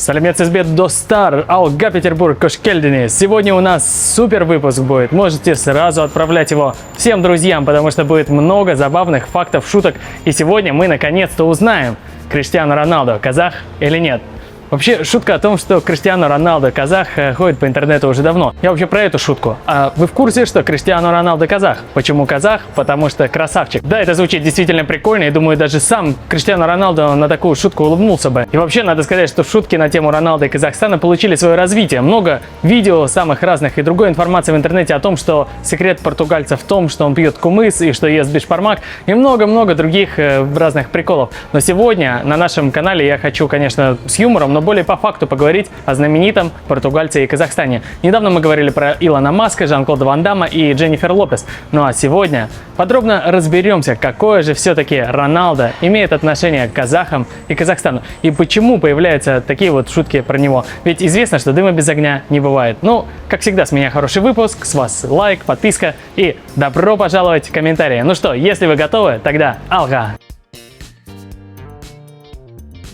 Салемец избет Достар, Алга Петербург, Кошкельдини. Сегодня у нас супер выпуск будет. Можете сразу отправлять его всем друзьям, потому что будет много забавных фактов, шуток. И сегодня мы наконец-то узнаем, Криштиану Роналдо казах или нет. Вообще, шутка о том, что Криштиану Роналдо казах, ходит по интернету уже давно. Я вообще про эту шутку. А вы в курсе, что Криштиану Роналдо казах? Почему казах? Потому что красавчик. Да, это звучит действительно прикольно, и думаю, даже сам Криштиану Роналдо на такую шутку улыбнулся бы. И вообще, надо сказать, что шутки на тему Роналдо и Казахстана получили свое развитие. Много видео самых разных и другой информации в интернете о том, что секрет португальца в том, что он пьет кумыс и что ест бешбармак, и много-много других разных приколов. Но сегодня на нашем канале я хочу, конечно, с юмором, но более по факту поговорить о знаменитом португальце и Казахстане. Недавно мы говорили про Илона Маска, Жан-Клода Ван Дамма и Дженнифер Лопес. Ну а сегодня подробно разберемся, какое же все-таки Роналдо имеет отношение к казахам и Казахстану. И почему появляются такие вот шутки про него. Ведь известно, что дыма без огня не бывает. Ну, как всегда, с меня хороший выпуск, с вас лайк, подписка и добро пожаловать в комментарии. Ну что, если вы готовы, тогда алга!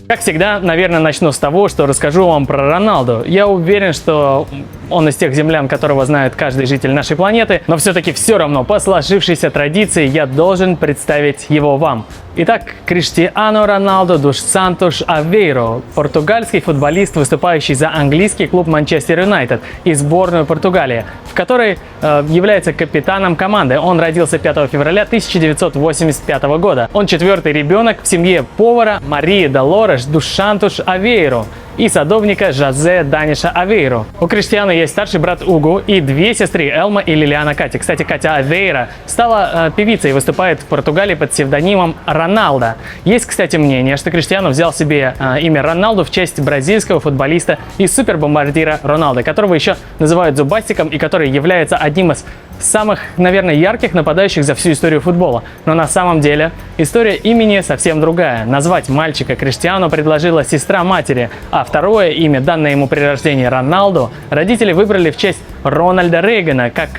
Как всегда, наверное, начну с того, что расскажу вам про Роналду. Я уверен, что он из тех землян, которого знает каждый житель нашей планеты, но все-таки все равно, по сложившейся традиции, я должен представить его вам. Итак, Криштиану Роналдо дус Сантус Авейро, португальский футболист, выступающий за английский клуб Манчестер Юнайтед и сборную Португалии, в которой является капитаном команды. Он родился 5 февраля 1985 года. Он четвертый ребенок в семье повара Марии Долорес дус Сантус Авейро и садовника Жозе Даниша Авейро. У Криштиану есть старший брат Угу и две сестры Элма и Лилиана Кати. Кстати, Катя Авейро стала певицей и выступает в Португалии под псевдонимом Роналдо. Есть, кстати, мнение, что Криштиану взял себе имя Роналду в честь бразильского футболиста и супербомбардира Роналдо, которого еще называют зубастиком и который является одним из самых, наверное, ярких нападающих за всю историю футбола. Но на самом деле история имени совсем другая. Назвать мальчика Криштиану предложила сестра матери, а второе имя, данное ему при рождении Роналду, родители выбрали в честь Рональда Рейгана, так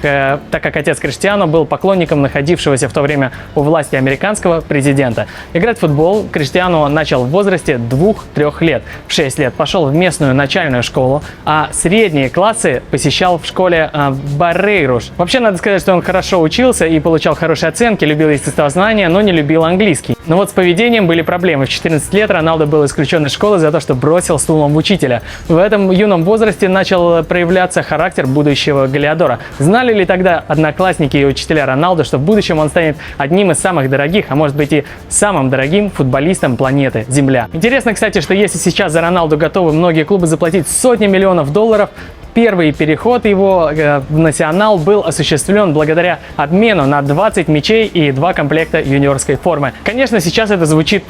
как отец Криштиану был поклонником находившегося в то время у власти американского президента. Играть в футбол Криштиану начал в возрасте 2-3 лет. В 6 лет пошел в местную начальную школу, а средние классы посещал в школе Баррейруш. Вообще, надо сказать, что он хорошо учился и получал хорошие оценки, любил естествознание, но не любил английский. Но вот с поведением были проблемы. В 14 лет Роналдо был исключен из школы за то, что бросил стулом в учителя. В этом юном возрасте начал проявляться характер будущего Галиадора. Знали ли тогда одноклассники и учителя Роналдо, что в будущем он станет одним из самых дорогих, а может быть и самым дорогим футболистом планеты Земля? Интересно, кстати, что если сейчас за Роналду готовы многие клубы заплатить сотни миллионов долларов, первый переход его в Национал был осуществлен благодаря обмену на 20 мячей и 2 комплекта юниорской формы. Конечно, сейчас это звучит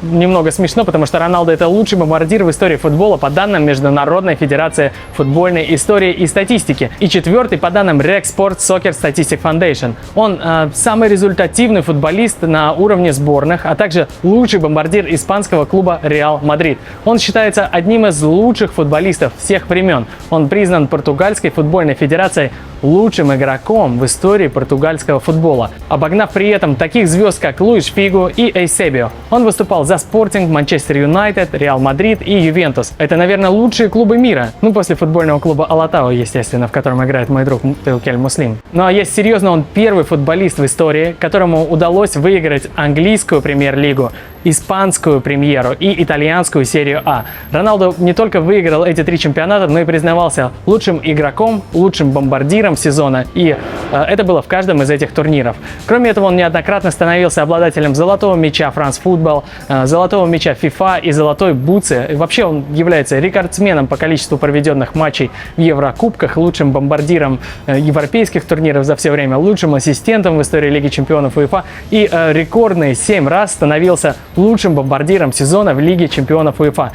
немного смешно, потому что Роналдо — это лучший бомбардир в истории футбола по данным Международной Федерации футбольной истории и статистики и четвертый по данным Rec Sport Soccer Statistic Foundation. Он самый результативный футболист на уровне сборных, а также лучший бомбардир испанского клуба Реал Мадрид. Он считается одним из лучших футболистов всех времен. Он признан Португальской футбольной федерацией лучшим игроком в истории португальского футбола, обогнав при этом таких звезд, как Луиш Фигу и Эйсебио. Он выступал за Спортинг, Манчестер Юнайтед, Реал Мадрид и Ювентус. Это, наверное, лучшие клубы мира. Ну, после футбольного клуба Алатау, естественно, в котором играет мой друг Тилкель Муслим. Ну, а если серьезно, он первый футболист в истории, которому удалось выиграть английскую премьер-лигу, испанскую премьеру и итальянскую серию А. Роналдо не только выиграл эти 3 чемпионата, но и признавался лучшим игроком, лучшим бомбардиром сезона, и это было в каждом из этих турниров. Кроме этого, он неоднократно становился обладателем золотого мяча France Football, золотого мяча FIFA и золотой бутсы. И вообще он является рекордсменом по количеству проведенных матчей в Еврокубках, лучшим бомбардиром европейских турниров за все время, лучшим ассистентом в истории Лиги чемпионов УЕФА и рекордные 7 раз становился лучшим бомбардиром сезона в Лиге чемпионов УЕФА.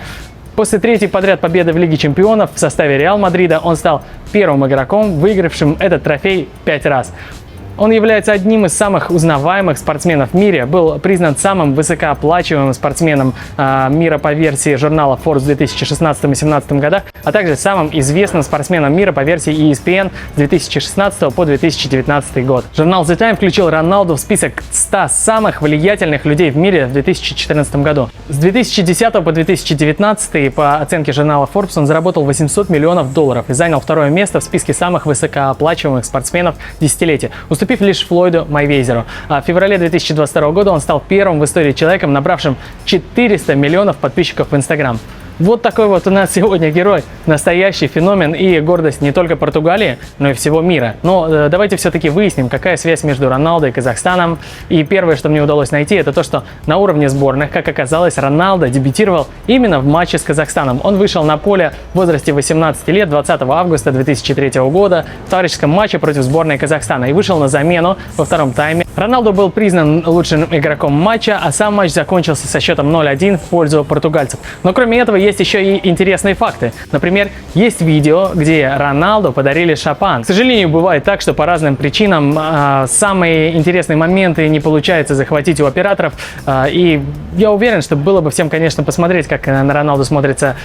После 3-й подряд победы в Лиге чемпионов в составе Реал Мадрида он стал первым игроком, выигравшим этот трофей 5 раз. Он является одним из самых узнаваемых спортсменов в мире, был признан самым высокооплачиваемым спортсменом мира по версии журнала Forbes в 2016 и 2017 годах, а также самым известным спортсменом мира по версии ESPN с 2016 по 2019 год. Журнал The Time включил Роналду в список 100 самых влиятельных людей в мире в 2014 году. С 2010 по 2019 по оценке журнала Forbes он заработал $800 миллионов и занял второе место в списке самых высокооплачиваемых спортсменов десятилетия, уступив лишь Флойду Мейвезеру. А в феврале 2022 года он стал первым в истории человеком, набравшим 400 миллионов подписчиков в Instagram. Вот такой вот у нас сегодня герой, настоящий феномен и гордость не только Португалии, но и всего мира. Но давайте все-таки выясним, какая связь между Роналдо и Казахстаном. И первое, что мне удалось найти, это то, что на уровне сборных, как оказалось, Роналдо дебютировал именно в матче с Казахстаном. Он вышел на поле в возрасте 18 лет 20 августа 2003 года в товарищеском матче против сборной Казахстана и вышел на замену во втором тайме. Роналдо был признан лучшим игроком матча, а сам матч закончился со счетом 0-1 в пользу португальцев. Но кроме этого есть еще и интересные факты. Например, есть видео, где Роналду подарили шампан. К сожалению, бывает так, что по разным причинам самые интересные моменты не получается захватить у операторов. И я уверен, что было бы всем, конечно, посмотреть, как на Роналду смотрится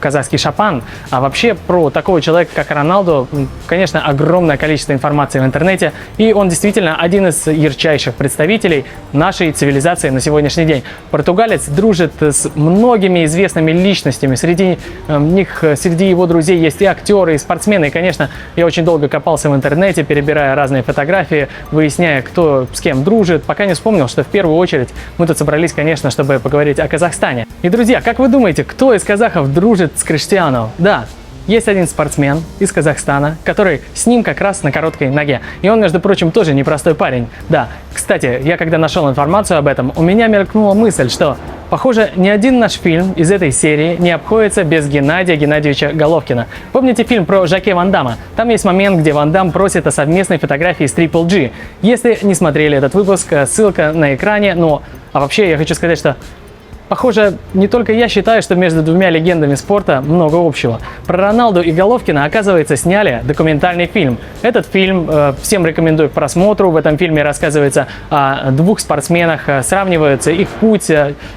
казахский шампан. А вообще про такого человека, как Роналду, конечно, огромное количество информации в интернете. И он действительно один из ярчайших представителей нашей цивилизации на сегодняшний день. Португалец дружит с многими известными личностями. Среди них, среди его друзей есть и актеры, и спортсмены. И, конечно, я очень долго копался в интернете, перебирая разные фотографии, выясняя, кто с кем дружит, пока не вспомнил, что в первую очередь мы тут собрались, конечно, чтобы поговорить о Казахстане. И, друзья, как вы думаете, кто из казахов дружит с Криштиану? Да, есть один спортсмен из Казахстана, который с ним как раз на короткой ноге. И он, между прочим, тоже непростой парень. Да, кстати, я когда нашел информацию об этом, у меня мелькнула мысль, что, похоже, ни один наш фильм из этой серии не обходится без Геннадия Геннадьевича Головкина. Помните фильм про Жаке Ван Дамма? Там есть момент, где Ван Дамм просит о совместной фотографии с Triple G. Если не смотрели этот выпуск, ссылка на экране. А вообще я хочу сказать, что похоже, не только я считаю, что между двумя легендами спорта много общего. Про Роналду и Головкина, оказывается, сняли документальный фильм. Этот фильм всем рекомендую к просмотру. В этом фильме рассказывается о двух спортсменах, сравнивается их путь,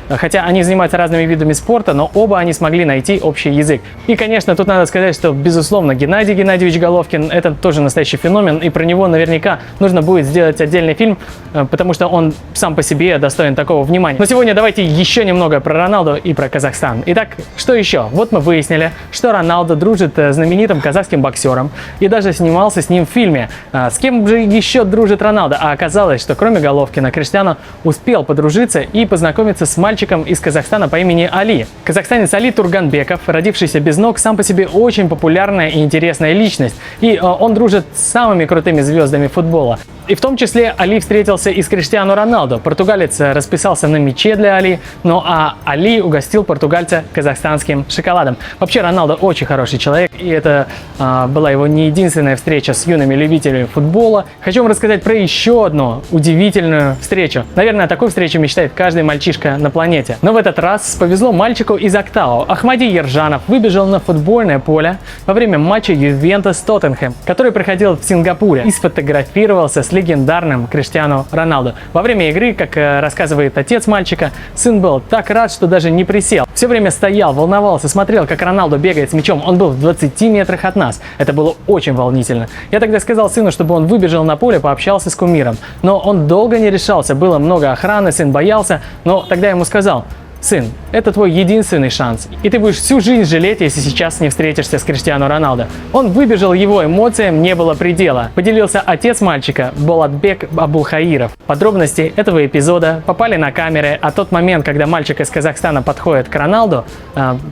хотя они занимаются разными видами спорта, но оба они смогли найти общий язык. И, конечно, тут надо сказать, что, безусловно, Геннадий Геннадьевич Головкин – это тоже настоящий феномен, и про него наверняка нужно будет сделать отдельный фильм, потому что он сам по себе достоин такого внимания. Но сегодня давайте еще немного про Роналду и про Казахстан. Итак, что еще? Вот мы выяснили, что Роналду дружит с знаменитым казахским боксером и даже снимался с ним в фильме. С кем же еще дружит Роналду? А оказалось, что кроме Головкина, Криштиану успел подружиться и познакомиться с мальчиком из Казахстана по имени Али. Казахстанец Али Турганбеков, родившийся без ног, сам по себе очень популярная и интересная личность. И он дружит с самыми крутыми звездами футбола. И в том числе Али встретился и с Криштиану Роналду. Португалец расписался на мяче для Али, а Али угостил португальца казахстанским шоколадом. Вообще Роналду очень хороший человек, и это была его не единственная встреча с юными любителями футбола. Хочу вам рассказать про еще одну удивительную встречу. Наверное, о такой встрече мечтает каждый мальчишка на планете. Но в этот раз повезло мальчику из Актау. Ахмади Ержанов выбежал на футбольное поле во время матча Ювентус-Тоттенхэм, который проходил в Сингапуре, и сфотографировался с легендарным Криштиану Роналду. Во время игры, как рассказывает отец мальчика, сын был так рад, что даже не присел. Все время стоял, волновался, смотрел, как Роналду бегает с мячом. Он был в 20 метрах от нас. Это было очень волнительно. Я тогда сказал сыну, чтобы он выбежал на поле, пообщался с кумиром. Но он долго не решался. Было много охраны, сын боялся. Но тогда я ему сказал: сын, это твой единственный шанс, и ты будешь всю жизнь жалеть, если сейчас не встретишься с Криштиану Роналдо. Он выбежал, его эмоциям не было предела. Поделился отец мальчика Болатбек Абулхаиров. Подробности этого эпизода попали на камеры, а тот момент, когда мальчик из Казахстана подходит к Роналду,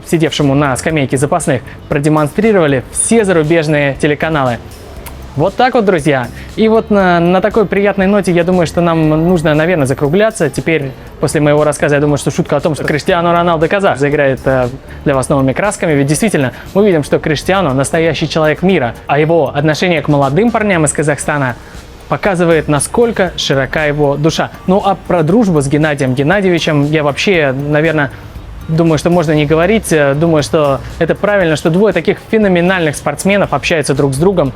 сидевшему на скамейке запасных, продемонстрировали все зарубежные телеканалы. Вот так вот, друзья. И вот на такой приятной ноте, я думаю, что нам нужно, наверное, закругляться. Теперь, после моего рассказа, я думаю, что шутка о том, что Криштиану Роналдо казах, заиграет для вас новыми красками. Ведь действительно, мы видим, что Криштиану настоящий человек мира, а его отношение к молодым парням из Казахстана показывает, насколько широка его душа. Ну а про дружбу с Геннадием Геннадьевичем я вообще, наверное, думаю, что можно не говорить. Думаю, что это правильно, что двое таких феноменальных спортсменов общаются друг с другом.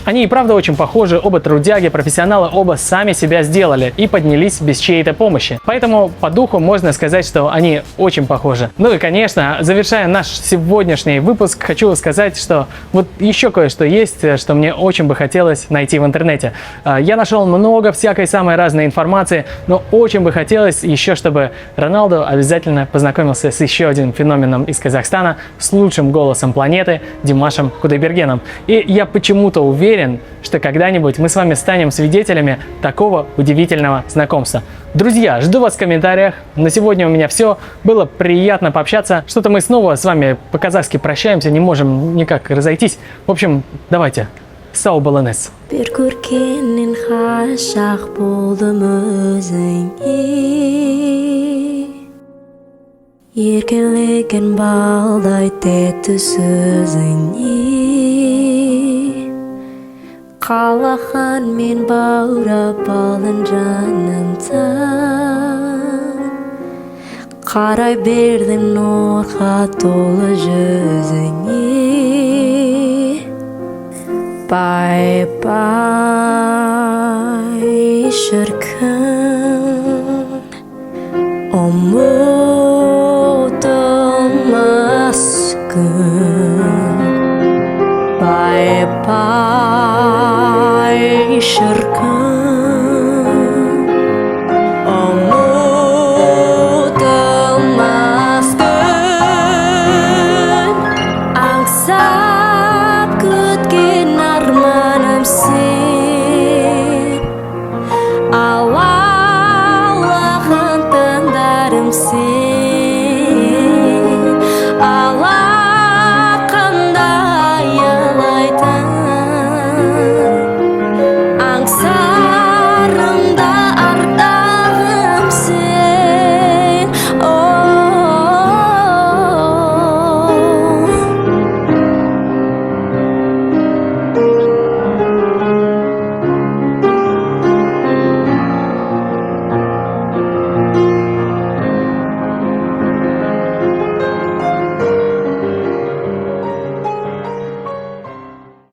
Они и правда очень похожи, оба трудяги, профессионалы, оба сами себя сделали и поднялись без чьей-то помощи. Поэтому по духу можно сказать, что они очень похожи. Ну и, конечно, завершая наш сегодняшний выпуск, хочу сказать, что вот еще кое-что есть, что мне очень бы хотелось найти в интернете. Я нашел много всякой самой разной информации, но очень бы хотелось еще, чтобы Роналду обязательно познакомился с еще одним феноменом из Казахстана, с лучшим голосом планеты Димашем Кудайбергеном. И я почему-то уверен, что когда-нибудь мы с вами станем свидетелями такого удивительного знакомства. Друзья, жду вас в комментариях. На сегодня у меня все. Было приятно пообщаться. Что-то мы снова с вами по-казахски прощаемся, не можем никак разойтись. В общем, давайте. Сау болыңыз. Bir көркеннен ғашақ болдым өзіңе, еркелеген балдай тәтті сөзіңе, қалаған мен баурап алын жанымдан, қарай бердім нұрға толы жүзіңе. Bye bye,